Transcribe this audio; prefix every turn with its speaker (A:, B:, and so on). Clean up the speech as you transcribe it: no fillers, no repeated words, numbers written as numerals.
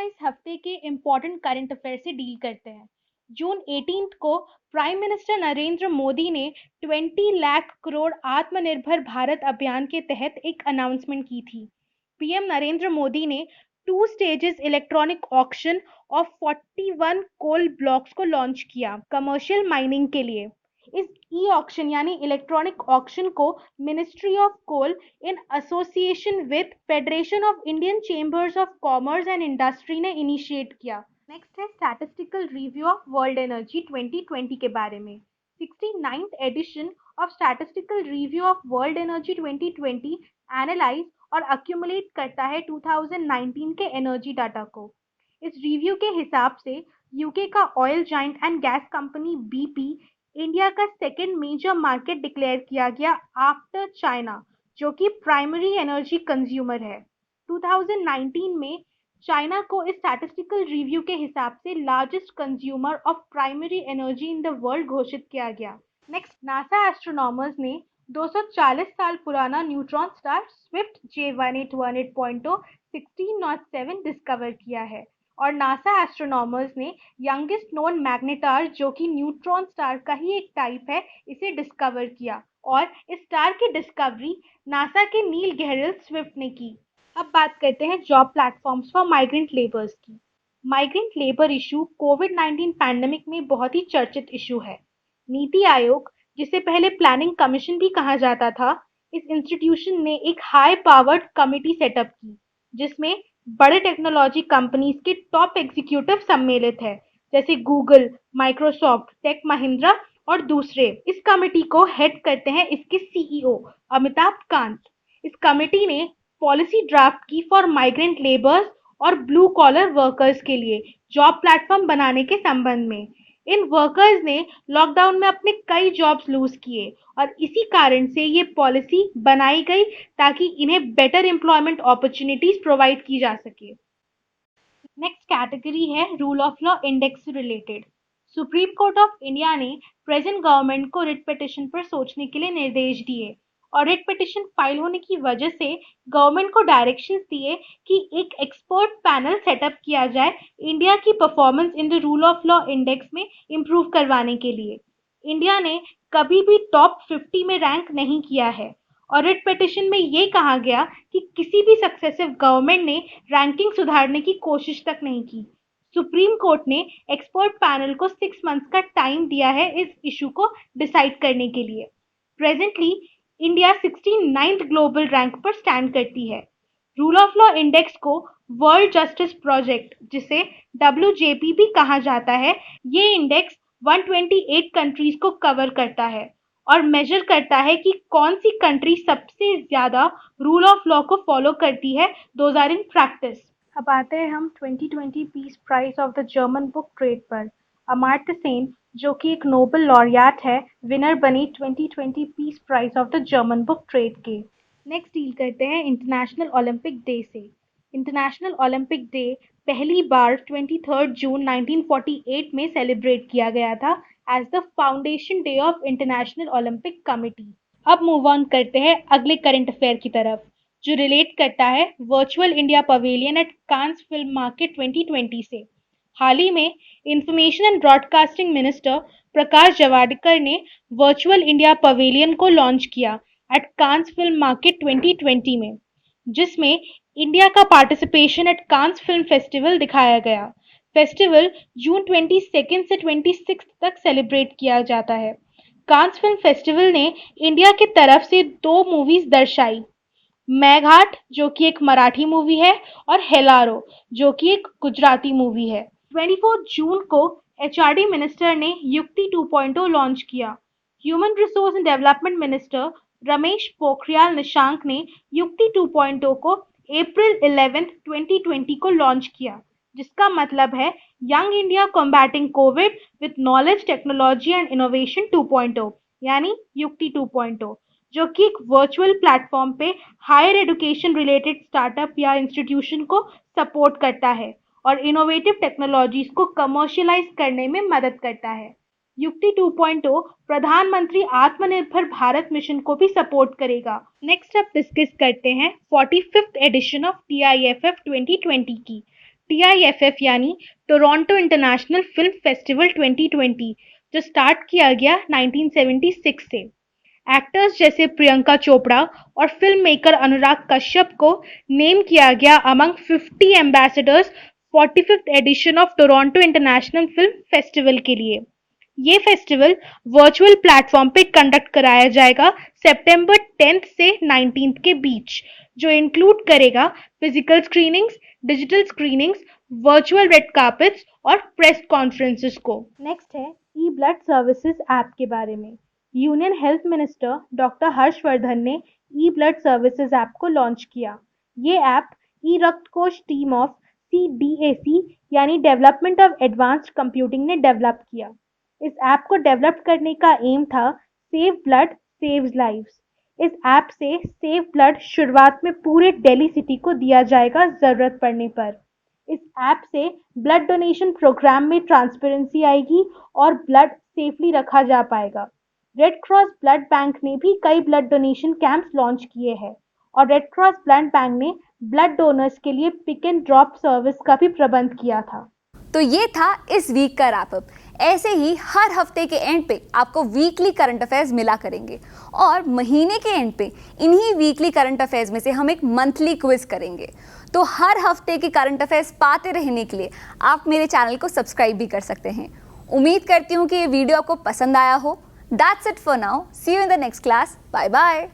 A: इस हफ्ते के इम्पोर्टेंट करंट अफेयर से डील करते हैं। जून 18 को प्राइम मिनिस्टर नरेंद्र मोदी ने 20 लाख करोड़ आत्मनिर्भर भारत अभियान के तहत एक अनाउंसमेंट की थी। पीएम नरेंद्र मोदी ने 2 stages electronic auction of 41 coal blocks को लॉन्च किया कमर्शियल माइनिंग के लिए। इस ई ऑक्शन यानी इलेक्ट्रॉनिक ऑक्शन को ministry of coal in association with federation of Indian chambers of commerce and industry ने इनिशिएट किया। नेक्स्ट है statistical review of world energy 2020 के बारे में। 69th edition of statistical review of world energy 2020 analyse और accumulate करता है 2019 के एनर्जी डाटा को। इस रिव्यू के हिसाब से यूके का oil giant and gas company BP India का सेकेंड मेजर मार्केट डिक्लेयर किया गया आफ्टर चाइना, जो कि प्राइमरी एनर्जी कंज्यूमर है। 2019 में चाइना को इस स्टैटिस्टिकल रिव्यू के हिसाब से largest consumer of primary energy in the world घोषित किया गया। नेक्स्ट, नासा एस्ट्रोनॉमर्स ने 240 साल पुराना neutron star Swift J1818.0 1607 discover किया है और नासा एस्ट्रोनॉमर्स ने यंगेस्ट नोन मैग्नेटार, जो कि न्यूट्रॉन स्टार का ही एक टाइप है, इसे डिस्कवर किया और इस स्टार की डिस्कवरी नासा के नील गहरिल स्विफ्ट ने की। अब बात करते हैं job platforms for migrant labours की। माइग्रेंट लेबर इशू कोविड-19 पैंडेमिक में बहुत ही चर्चित इशू है। नीति आयोग, जिसे पहले प्लानिंग कमीशन भी कहा जाता था, इस इंस्टीट्यूशन ने एक हाई पावर्ड कमिटी सेटअप की, जिसमें बड़े टेक्नोलॉजी कंपनीज के टॉप एग्जीक्यूटिव सम्मिलित है, जैसे गूगल, माइक्रोसॉफ्ट, टेक महिंद्रा और दूसरे। इस कमिटी को हेड करते हैं इसके सीईओ अमिताभ कांत। इस कमिटी ने पॉलिसी ड्राफ्ट की फॉर माइग्रेंट लेबर्स और ब्लू कॉलर वर्कर्स के लिए जॉब प्लेटफॉर्म बनाने के संबंध में। इन वर्कर्स ने लॉकडाउन में अपने कई जॉब्स लूज किए और इसी कारण से ये पॉलिसी बनाई गई ताकि इन्हें बेटर एम्प्लॉयमेंट अपॉर्चुनिटीज प्रोवाइड की जा सके। नेक्स्ट कैटेगरी है रूल ऑफ लॉ इंडेक्स से related. Supreme court of India ने प्रेजेंट गवर्नमेंट को रिट पिटिशन पर सोचने के लिए निर्देश दिए और रिट पिटिशन फाइल होने की वजह से गवर्नमेंट को डायरेक्शंस दिए कि एक एक्सपर्ट पैनल सेटअप किया जाए इंडिया की performance in the rule of law index में इम्प्रूव करवाने के लिए। इंडिया ने कभी भी टॉप 50 में रैंक नहीं किया है और रिट पिटिशन में ये कहा गया कि किसी भी सक्सेसिव गवर्नमेंट ने रैंकिंग सुधारने की कोशिश तक नहीं की। सुप्रीम कोर्ट ने एक्सपर्ट पैनल को 6 मंथ्स का टाइम दिया है इस इशू को डिसाइड करने के लिए। Presently India 69th global rank पर स्टैंड करती है। रूल ऑफ लॉ इंडेक्स को वर्ल्ड जस्टिस प्रोजेक्ट, जिसे WJP भी कहा जाता है, ये इंडेक्स 128 कंट्रीज को कवर करता है और मेजर करता है कि कौन सी कंट्री सबसे ज्यादा रूल ऑफ लॉ को फॉलो करती है, दोज आर इन प्रैक्टिस। अब आते हैं हम 2020 peace prize of the German book trade पर। अमर्त्य सेन, जो कि एक नोबेल लॉरियट है, विनर बनी 2020 peace prize of the German book trade के। नेक्स्ट डील करते हैं इंटरनेशनल ओलंपिक डे से। इंटरनेशनल ओलंपिक डे पहली बार 23 जून 1948 में सेलिब्रेट किया गया था as the foundation day of international Olympic committee. अब मूव ऑन करते हैं अगले करंट अफेयर की तरफ, जो रिलेट करता है virtual India pavilion at Cannes film market 2020 से। हाल ही में information and broadcasting minister Prakash Javadekar ने वर्चुअल इंडिया पवेलियन को लॉन्च किया एट कांस फिल्म मार्केट 2020 में, जिसमें इंडिया का participation at Cannes film festival दिखाया गया। फेस्टिवल जून 22 से 26 तक सेलिब्रेट किया जाता है। कांस फिल्म फेस्टिवल ने इंडिया की तरफ से 2 मूवीज दर्शाई, मेघाट, जो कि एक मराठी मूवी है, और हेलारो, जो कि एक गुजराती मूवी है। 24 जून को HRD मिनिस्टर ने युक्ति 2.0 लॉन्च किया। Human resource and development minister Ramesh Pokhriyal Nishank ने युक्ति 2.0 को अप्रैल 11, 2020 को लॉन्च किया, जिसका मतलब है young India combating Covid with knowledge, technology and innovation 2.0, यानी युक्ति 2.0, जो कि एक वर्चुअल प्लेटफॉर्म पे हायर एजुकेशन रिलेटेड स्टार्टअप या इंस्टीट्यूशन को सपोर्ट करता है और इनोवेटिव टेक्नोलॉजीज को कमर्शियलाइज करने में मदद करता है। युक्ति 2.0 प्रधानमंत्री आत्मनिर्भर भारत मिशन को भी सपोर्ट करेगा। नेक्स्ट अब डिस्कस करते हैं 45th एडिशन ऑफ TIFF 2020 की। TIFF यानी टोरंटो इंटरनेशनल फिल्म फेस्टिवल 2020, जो स्टार्ट किया गया 1976 से। एक्टर्स जैसे प्रियंका चोपड़ा और फिल्म मेकर अनुराग कश्यप को नेम किया गया among 50 ambassadors 45th edition of Toronto international film festival के लिए। ये फेस्टिवल वर्चुअल प्लेटफॉर्म पे कंडक्ट कराया जाएगा सितंबर 10 से 19 के बीच, जो इंक्लूड करेगा physical screenings, digital screenings, virtual red carpets और प्रेस कॉन्फ्रेंसेस को। नेक्स्ट है ई ब्लड सर्विसेज ऐप के बारे में। Union health minister doctor Harshvardhan ने ई ब्लड सर्विसेज ऐप को लॉन्च किया। ये ऐप ई रक्त कोष टीम ऑफ CDAC यानी डेवलपमेंट ऑफ एडवांस्ड कंप्यूटिंग ने डेवलप किया। इस ऐप को डेवलप करने का एम था सेव ब्लड सेव्स लाइव्स। इस ऐप से सेव ब्लड शुरुआत में पूरे दिल्ली सिटी को दिया जाएगा जरूरत पड़ने पर। इस ऐप से ब्लड डोनेशन प्रोग्राम में ट्रांसपेरेंसी आएगी और ब्लड सेफली रखा जा पाएगा। रेड क्रॉस ब्लड बैंक ने भी कई ब्लड डोनेशन कैंप्स लॉन्च किए हैं और रेड क्रॉस ब्लड बैंक ने ब्लड डोनर्स के लिए पिक एंड ड्रॉप सर्विस का भी प्रबंध किया था।
B: तो ये था इस वीक का रैपअप। ऐसे ही हर हफ्ते के एंड पे आपको वीकली करंट अफेयर्स मिला करेंगे और महीने के एंड पे इन्हीं वीकली करंट अफेयर्स में से हम एक मंथली क्विज करेंगे। तो हर हफ्ते के करंट अफेयर्स पाते रहने के लिए आप मेरे चैनल को सब्सक्राइब भी कर सकते हैं। उम्मीद करती हूँ कि ये वीडियो आपको पसंद आया हो। That's it for now. See you in the next class. Bye bye.